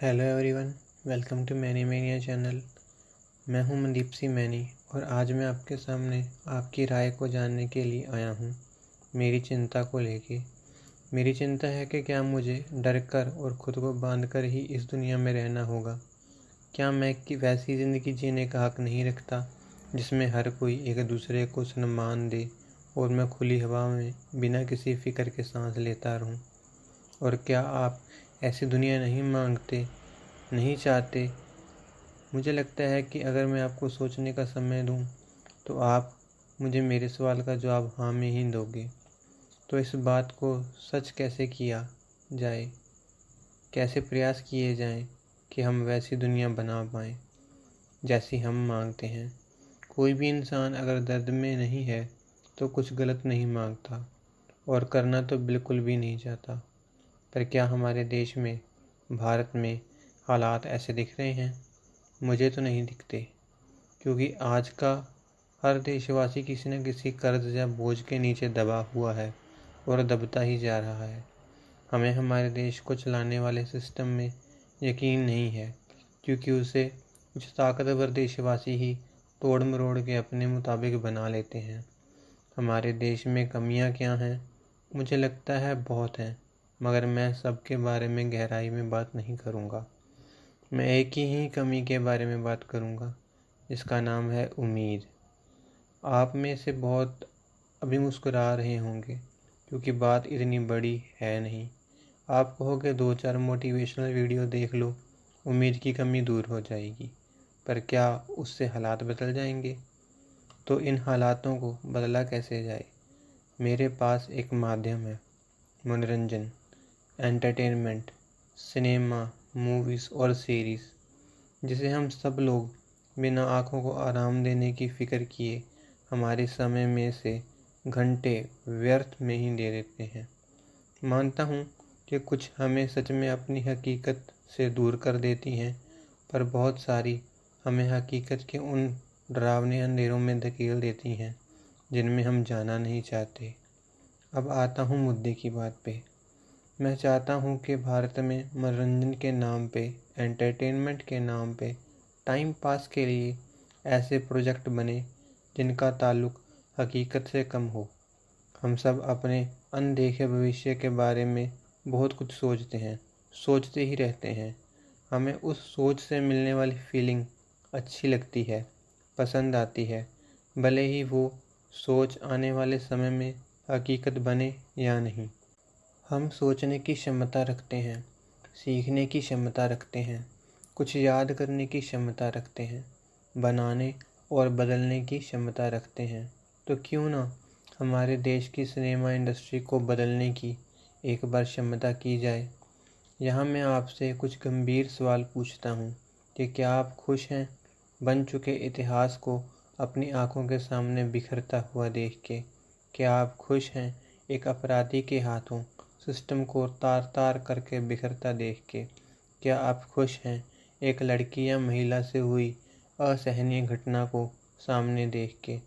Hello everyone, welcome to many mania channel. मैं हूं Mandeep Singh many और आज मैं आपके सामने आपकी राय को जानने के लिए आया हूं। मेरी चिंता को लेके मेरी चिंता है कि क्या मुझे डर कर और ख़ुद को बांध कर ही इस दुनिया में रहना होगा। क्या मैं कि वैसी ज़िंदगी जीने का हक़ नहीं रखता जिसमें हर कोई एक दूसरे को सम्मान दे और मैं खुली हवा में बिना किसी फ़िक्र के सांस लेता रहूं। और क्या आप ऐसी दुनिया नहीं चाहते? मुझे लगता है कि अगर मैं आपको सोचने का समय दूं तो आप मुझे मेरे सवाल का जवाब हाँ में ही दोगे। तो इस बात को सच कैसे किया जाए, कैसे प्रयास किए जाएं कि हम वैसी दुनिया बना पाएं जैसी हम मांगते हैं। कोई भी इंसान अगर दर्द में नहीं है तो कुछ गलत नहीं मांगता और करना तो बिल्कुल भी नहीं चाहता। पर क्या हमारे देश में, भारत में हालात ऐसे दिख रहे हैं? मुझे तो नहीं दिखते, क्योंकि आज का हर देशवासी किसी न किसी कर्ज या बोझ के नीचे दबा हुआ है और दबता ही जा रहा है। हमें हमारे देश को चलाने वाले सिस्टम में यकीन नहीं है, क्योंकि उसे कुछ ताकतवर देशवासी ही तोड़ मरोड़ के अपने मुताबिक बना लेते हैं। हमारे देश में कमियां क्या हैं? मुझे लगता है बहुत हैं, मगर मैं सबके बारे में गहराई में बात नहीं करूँगा। मैं एक ही कमी के बारे में बात करूँगा, जिसका नाम है उम्मीद। आप में से बहुत अभी मुस्कुरा रहे होंगे, क्योंकि बात इतनी बड़ी है नहीं। आप कहोगे 2-4 मोटिवेशनल वीडियो देख लो, उम्मीद की कमी दूर हो जाएगी। पर क्या उससे हालात बदल जाएंगे? तो इन हालातों को बदला कैसे जाए? मेरे पास एक माध्यम है, मनोरंजन, एंटरटेनमेंट, सिनेमा, मूवीज़ और सीरीज़, जिसे हम सब लोग बिना आँखों को आराम देने की फ़िक्र किए हमारे समय में से घंटे व्यर्थ में ही दे देते हैं। मानता हूँ कि कुछ हमें सच में अपनी हकीकत से दूर कर देती हैं, पर बहुत सारी हमें हकीकत के उन डरावने अंधेरों में धकेल देती हैं जिनमें हम जाना नहीं चाहते। अब आता हूँ मुद्दे की बात पे। मैं चाहता हूँ कि भारत में मनोरंजन के नाम पे, एंटरटेनमेंट के नाम पे, टाइम पास के लिए ऐसे प्रोजेक्ट बने जिनका ताल्लुक हकीकत से कम हो। हम सब अपने अनदेखे भविष्य के बारे में बहुत कुछ सोचते ही रहते हैं। हमें उस सोच से मिलने वाली फीलिंग अच्छी लगती है, पसंद आती है, भले ही वो सोच आने वाले समय में हकीकत बने या नहीं। हम सोचने की क्षमता रखते हैं, सीखने की क्षमता रखते हैं, कुछ याद करने की क्षमता रखते हैं, बनाने और बदलने की क्षमता रखते हैं। तो क्यों ना हमारे देश की सिनेमा इंडस्ट्री को बदलने की एक बार क्षमता की जाए। यहाँ मैं आपसे कुछ गंभीर सवाल पूछता हूँ कि क्या आप खुश हैं बन चुके इतिहास को अपनी आंखों के सामने बिखरता हुआ देख के? क्या आप खुश हैं एक अपराधी के हाथों सिस्टम को तार तार करके बिखरता देख के? क्या आप खुश हैं एक लड़की या महिला से हुई असहनीय घटना को सामने देख के?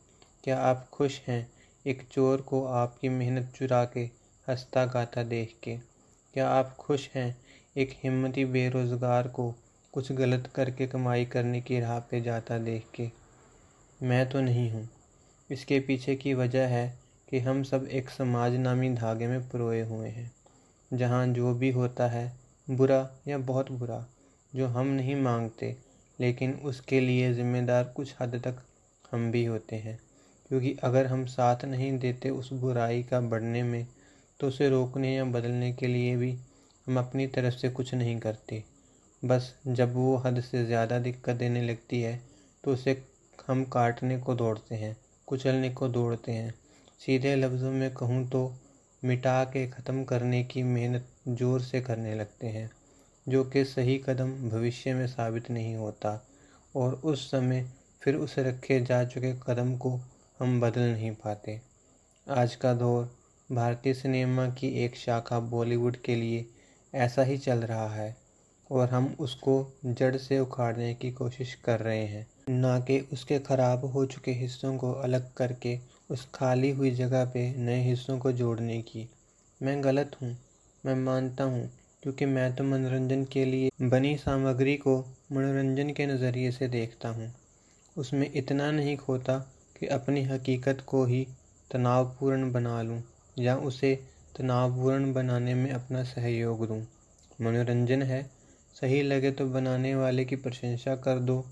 क्या आप खुश हैं एक चोर को आपकी मेहनत चुरा के हंसता गाता देख के? क्या आप खुश हैं एक हिम्मती बेरोज़गार को कुछ गलत करके कमाई करने की राह पे जाता देख के? मैं तो नहीं हूँ। इसके पीछे की वजह है कि हम सब एक समाज नामी धागे में पिरोए हुए हैं, जहाँ जो भी होता है बुरा या बहुत बुरा, जो हम नहीं मांगते, लेकिन उसके लिए ज़िम्मेदार कुछ हद तक हम भी होते हैं। क्योंकि अगर हम साथ नहीं देते उस बुराई का बढ़ने में, तो उसे रोकने या बदलने के लिए भी हम अपनी तरफ से कुछ नहीं करते। बस जब वो हद से ज़्यादा दिक्कत देने लगती है तो उसे हम काटने को दौड़ते हैं, कुचलने को दौड़ते हैं। सीधे लफ्ज़ों में कहूँ तो मिटा के ख़त्म करने की मेहनत ज़ोर से करने लगते हैं, जो कि सही कदम भविष्य में साबित नहीं होता। और उस समय फिर उस रखे जा चुके कदम को हम बदल नहीं पाते। आज का दौर भारतीय सिनेमा की एक शाखा बॉलीवुड के लिए ऐसा ही चल रहा है और हम उसको जड़ से उखाड़ने की कोशिश कर रहे हैं, ना कि उसके ख़राब हो चुके हिस्सों को अलग करके उस खाली हुई जगह पे नए हिस्सों को जोड़ने की। मैं गलत हूँ, मैं मानता हूँ, क्योंकि मैं तो मनोरंजन के लिए बनी सामग्री को मनोरंजन के नज़रिए से देखता हूँ। उसमें इतना नहीं खोता कि अपनी हकीकत को ही तनावपूर्ण बना लूँ या उसे तनावपूर्ण बनाने में अपना सहयोग दूँ। मनोरंजन है, सही लगे तो बनाने वाले की प्रशंसा कर दो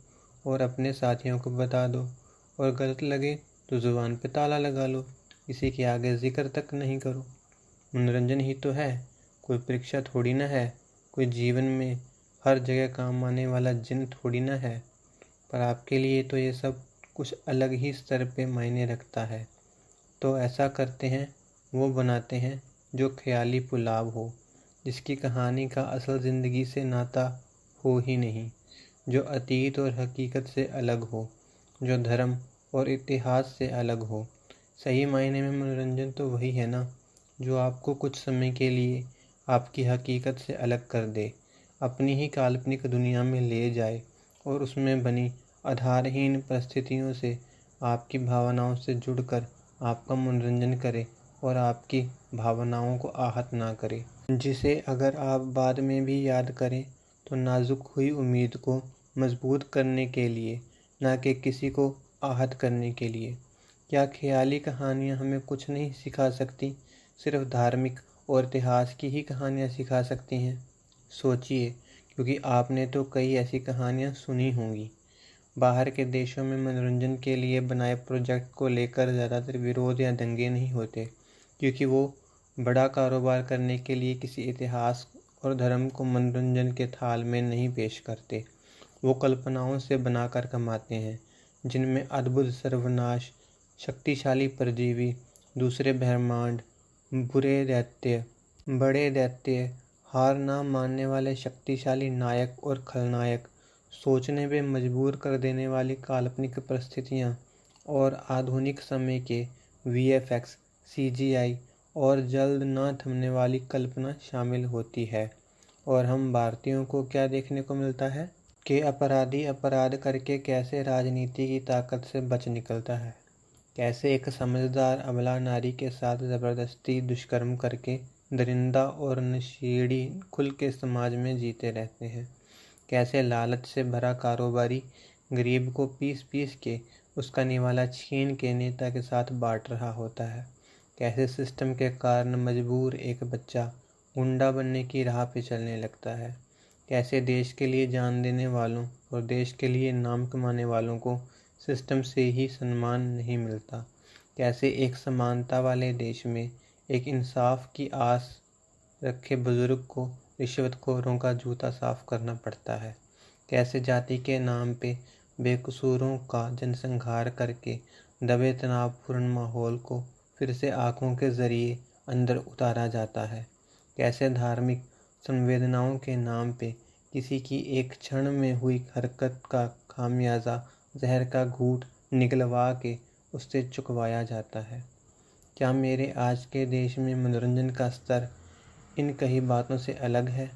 और अपने साथियों को बता दो, और गलत लगे तो ज़ुबान पे ताला लगा लो, किसी के आगे जिक्र तक नहीं करो। मनोरंजन ही तो है, कोई परीक्षा थोड़ी ना है, कोई जीवन में हर जगह काम आने वाला जिन थोड़ी ना है। पर आपके लिए तो ये सब कुछ अलग ही स्तर पे मायने रखता है। तो ऐसा करते हैं, वो बनाते हैं जो ख्याली पुलाव हो, जिसकी कहानी का असल ज़िंदगी से नाता हो ही नहीं, जो अतीत और हकीकत से अलग हो, जो धर्म और इतिहास से अलग हो। सही मायने में मनोरंजन तो वही है ना, जो आपको कुछ समय के लिए आपकी हकीकत से अलग कर दे, अपनी ही काल्पनिक दुनिया में ले जाए और उसमें बनी आधारहीन परिस्थितियों से आपकी भावनाओं से जुड़कर आपका मनोरंजन करे और आपकी भावनाओं को आहत ना करे, जिसे अगर आप बाद में भी याद करें तो नाजुक हुई उम्मीद को मजबूत करने के लिए, ना कि किसी को आहत करने के लिए। क्या ख्याली कहानियाँ हमें कुछ नहीं सिखा सकती, सिर्फ धार्मिक और इतिहास की ही कहानियाँ सिखा सकती हैं? सोचिए, क्योंकि आपने तो कई ऐसी कहानियाँ सुनी होंगी। बाहर के देशों में मनोरंजन के लिए बनाए प्रोजेक्ट को लेकर ज़्यादातर विरोध या दंगे नहीं होते, क्योंकि वो बड़ा कारोबार करने के लिए किसी इतिहास और धर्म को मनोरंजन के थाल में नहीं पेश करते। वो कल्पनाओं से बनाकर कमाते हैं, जिनमें अद्भुत सर्वनाश, शक्तिशाली परजीवी, दूसरे ब्रह्मांड, बुरे दैत्य, बड़े दैत्य, हार ना मानने वाले शक्तिशाली नायक और खलनायक, सोचने पे मजबूर कर देने वाली काल्पनिक परिस्थितियाँ और आधुनिक समय के वीएफएक्स, सीजीआई और जल्द न थमने वाली कल्पना शामिल होती है। और हम भारतीयों को क्या देखने को मिलता है कि अपराधी अपराध करके कैसे राजनीति की ताकत से बच निकलता है, कैसे एक समझदार अबला नारी के साथ ज़बरदस्ती दुष्कर्म करके दरिंदा और नशेड़ी खुल के समाज में जीते रहते हैं, कैसे लालच से भरा कारोबारी गरीब को पीस पीस के उसका निवाला छीन के नेता के साथ बांट रहा होता है, कैसे सिस्टम के कारण मजबूर एक बच्चा गुंडा बनने की राह पे चलने लगता है, कैसे देश के लिए जान देने वालों और देश के लिए नाम कमाने वालों को सिस्टम से ही सम्मान नहीं मिलता, कैसे एक समानता वाले देश में एक इंसाफ की आस रखे बुजुर्ग को रिश्वतखोरों का जूता साफ करना पड़ता है, कैसे जाति के नाम पे बेकसूरों का जनसंहार करके दबे तनावपूर्ण माहौल को फिर से आँखों के जरिए अंदर उतारा जाता है, कैसे धार्मिक संवेदनाओं के नाम पे किसी की एक क्षण में हुई हरकत का खामियाजा जहर का घूंट निगलवा के उससे चुकवाया जाता है। क्या मेरे आज के देश में मनोरंजन का स्तर इन कई बातों से अलग है?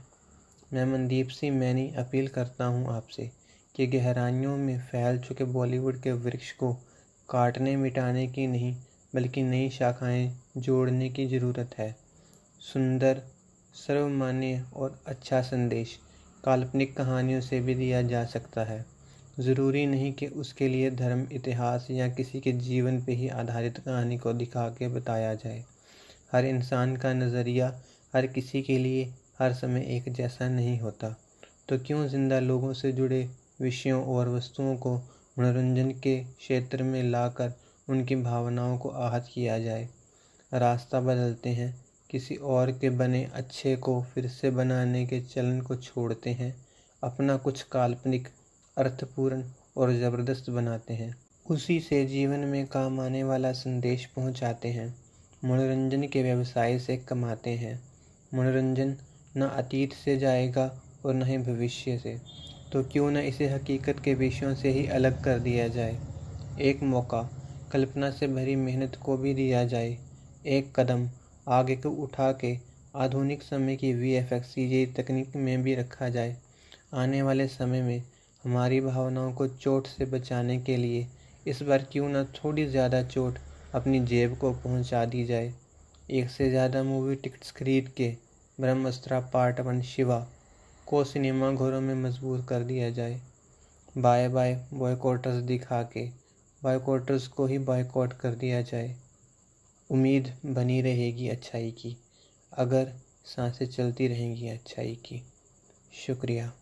मैं मनदीप सिंह मैनी अपील करता हूँ आपसे कि गहराइयों में फैल चुके बॉलीवुड के वृक्ष को काटने मिटाने की नहीं, बल्कि नई शाखाएं जोड़ने की ज़रूरत है। सुंदर, सर्वमान्य और अच्छा संदेश काल्पनिक कहानियों से भी दिया जा सकता है। ज़रूरी नहीं कि उसके लिए धर्म, इतिहास या किसी के जीवन पे ही आधारित कहानी को दिखा के बताया जाए। हर इंसान का नज़रिया हर किसी के लिए हर समय एक जैसा नहीं होता, तो क्यों जिंदा लोगों से जुड़े विषयों और वस्तुओं को मनोरंजन के क्षेत्र में लाकर उनकी भावनाओं को आहत किया जाए। रास्ता बदलते हैं, किसी और के बने अच्छे को फिर से बनाने के चलन को छोड़ते हैं, अपना कुछ काल्पनिक, अर्थपूर्ण और ज़बरदस्त बनाते हैं, उसी से जीवन में काम आने वाला संदेश पहुंचाते हैं, मनोरंजन के व्यवसाय से कमाते हैं। मनोरंजन न अतीत से जाएगा और न ही भविष्य से, तो क्यों न इसे हकीकत के विषयों से ही अलग कर दिया जाए। एक मौका कल्पना से भरी मेहनत को भी दिया जाए, एक कदम आगे को उठा के आधुनिक समय की वीएफएक्स सीजीआई तकनीक में भी रखा जाए। आने वाले समय में हमारी भावनाओं को चोट से बचाने के लिए इस बार क्यों न थोड़ी ज़्यादा चोट अपनी जेब को पहुंचा दी जाए। एक से ज़्यादा मूवी टिकट्स खरीद के ब्रह्मास्त्र पार्ट 1 शिवा को सिनेमा घरों में मजबूर कर दिया जाए। बाय बाय बॉयकॉटर्स दिखा के बॉयकॉटर्स को ही बॉयकॉट कर दिया जाए। उम्मीद बनी रहेगी अच्छाई की, अगर सांसें चलती रहेंगी अच्छाई की। शुक्रिया।